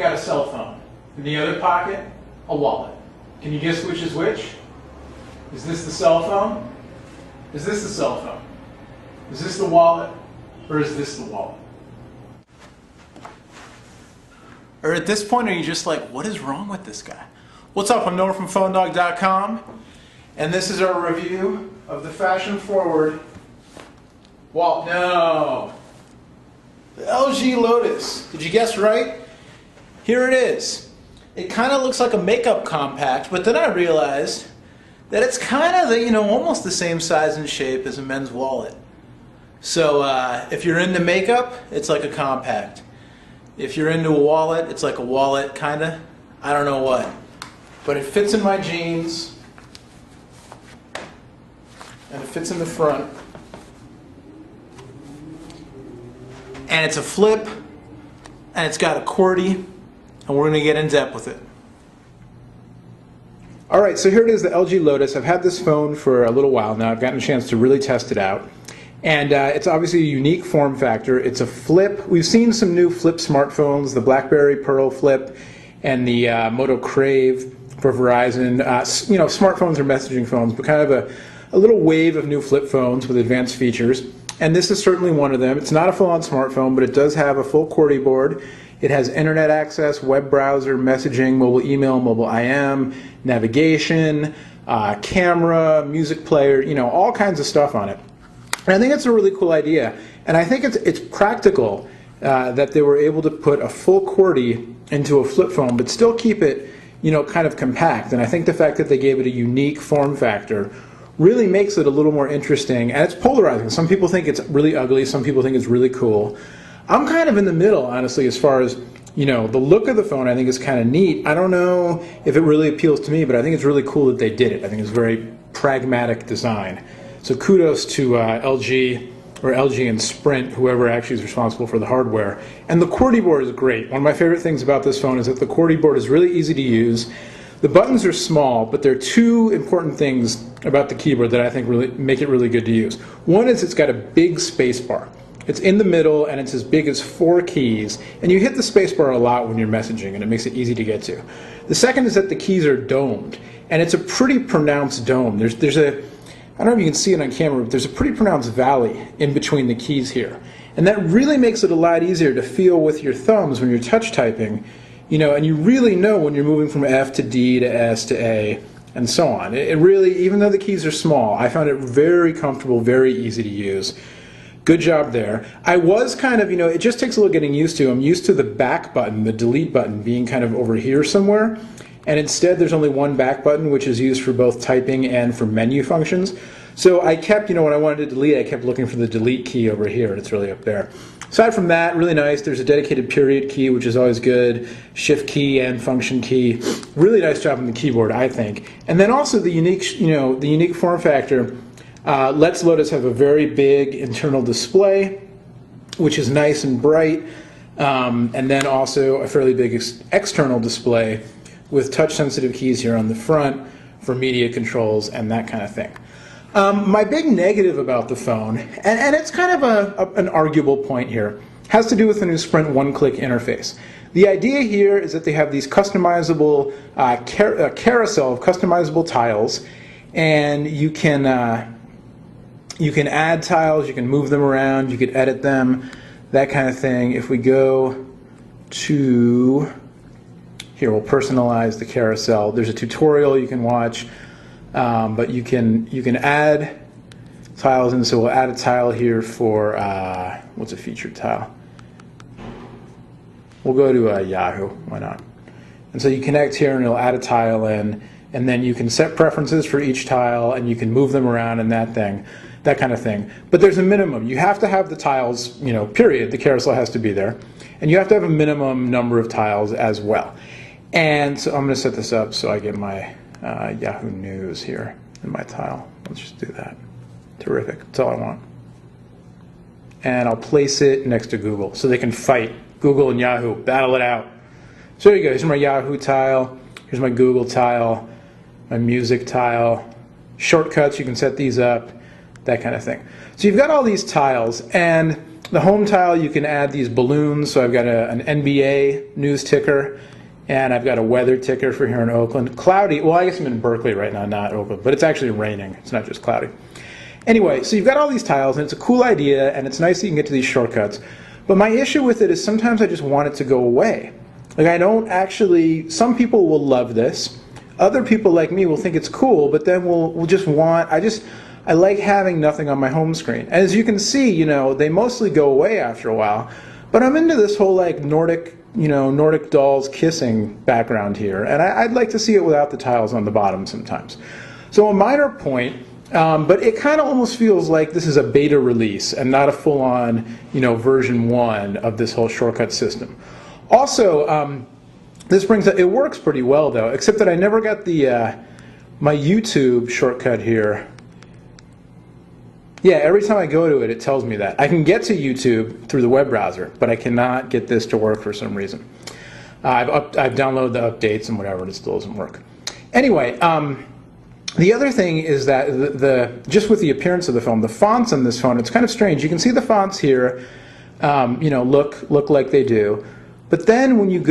got a cell phone. In the other pocket, a wallet. Can you guess which is which? Is this the cell phone? Is this the cell phone? Is this the wallet? Or is this the wallet? Or at this point, are you just like, what is wrong with this guy? What's up? I'm Noah from PhoneDog.com, and this is our review of the fashion-forward wallet. No! The LG Lotus. Did you guess right? Here it is. It kind of looks like a makeup compact, but then I realized that it's kind of the, almost the same size and shape as a men's wallet. So if you're into makeup, it's like a compact. If you're into a wallet, it's like a wallet, kind of. I don't know what. But it fits in my jeans, and it fits in the front. And it's a flip, and it's got a QWERTY, and we're going to get in depth with it. Alright, so here it is, the LG Lotus. I've had this phone for a little while now. I've gotten a chance to really test it out. And it's obviously a unique form factor. It's a flip. We've seen some new flip smartphones, the BlackBerry Pearl Flip and the Moto Crave for Verizon. Smartphones are messaging phones, but kind of a little wave of new flip phones with advanced features. And this is certainly one of them. It's not a full-on smartphone, but it does have a full QWERTY board. It has internet access, web browser, messaging, mobile email, mobile IM, navigation, camera, music player, all kinds of stuff on it. And I think it's a really cool idea. And I think it's practical that they were able to put a full QWERTY into a flip phone, but still keep it, kind of compact. And I think the fact that they gave it a unique form factor really makes it a little more interesting. And it's polarizing. Some people think it's really ugly. Some people think it's really cool. I'm kind of in the middle, honestly, as far as, the look of the phone I think is kind of neat. I don't know if it really appeals to me, but I think it's really cool that they did it. I think it's very pragmatic design. So kudos to LG and Sprint, whoever actually is responsible for the hardware. And the QWERTY board is great. One of my favorite things about this phone is that the QWERTY board is really easy to use. The buttons are small, but there are two important things about the keyboard that I think really make it really good to use. One is it's got a big space bar. It's in the middle and it's as big as 4 keys, and you hit the space bar a lot when you're messaging, and it makes it easy to get to. The second is that the keys are domed, and it's a pretty pronounced dome. There's a, I don't know if you can see it on camera, but there's a pretty pronounced valley in between the keys here. And that really makes it a lot easier to feel with your thumbs when you're touch typing, and you really know when you're moving from F to D to S to A and so on. It really, even though the keys are small, I found it very comfortable, very easy to use. Good job there. I was kind of, it just takes a little getting used to. I'm used to the back button, the delete button, being kind of over here somewhere. And instead there's only one back button, which is used for both typing and for menu functions. So I kept, when I wanted to delete, I kept looking for the delete key over here, and it's really up there. Aside from that, really nice. There's a dedicated period key, which is always good. Shift key and function key. Really nice job on the keyboard, I think. And then also the unique, the unique form factor lets Lotus have a very big internal display, which is nice and bright, and then also a fairly big external display with touch-sensitive keys here on the front for media controls and that kind of thing. My big negative about the phone, and it's kind of an arguable point here, has to do with the new Sprint one-click interface. The idea here is that they have these customizable carousel of customizable tiles, and you can add tiles, you can move them around, you can edit them, that kind of thing. If we go to here, we'll personalize the carousel. There's a tutorial you can watch, but you can add tiles in. So we'll add a tile here for what's a featured tile? We'll go to Yahoo. Why not? And so you connect here, and it'll add a tile in, and then you can set preferences for each tile, and you can move them around and that kind of thing. But there's a minimum. You have to have the tiles, period. The carousel has to be there. And you have to have a minimum number of tiles as well. And so I'm going to set this up so I get my Yahoo News here in my tile. Let's just do that. Terrific. That's all I want. And I'll place it next to Google so they can fight. Google and Yahoo, battle it out. So there you go. Here's my Yahoo tile. Here's my Google tile. My music tile. Shortcuts, you can set these up. That kind of thing. So you've got all these tiles, and The home tile, you can add these balloons. So I've got an NBA news ticker, and I've got a weather ticker for here in Oakland. Cloudy, well, I guess I'm in Berkeley right now, not Oakland, but it's actually raining. It's not just cloudy. Anyway, so you've got all these tiles, and it's a cool idea, and it's nice that you can get to these shortcuts. But my issue with it is sometimes I just want it to go away. Like, I don't actually, some people will love this. Other people like me will think it's cool, but then we'll just want, I like having nothing on my home screen. And as you can see, you know, they mostly go away after a while. But I'm into this whole like Nordic dolls kissing background here. And I'd like to see it without the tiles on the bottom sometimes. So a minor point, but it kind of almost feels like this is a beta release and not a full-on, version 1 of this whole shortcut system. Also, this brings up, it works pretty well though, except that I never got the my YouTube shortcut here. Yeah, every time I go to it, it tells me that. I can get to YouTube through the web browser, but I cannot get this to work for some reason. I've downloaded the updates and whatever, and it still doesn't work. Anyway, the other thing is that just with the appearance of the phone, the fonts on this phone, it's kind of strange. You can see the fonts here, look like they do, but then when you go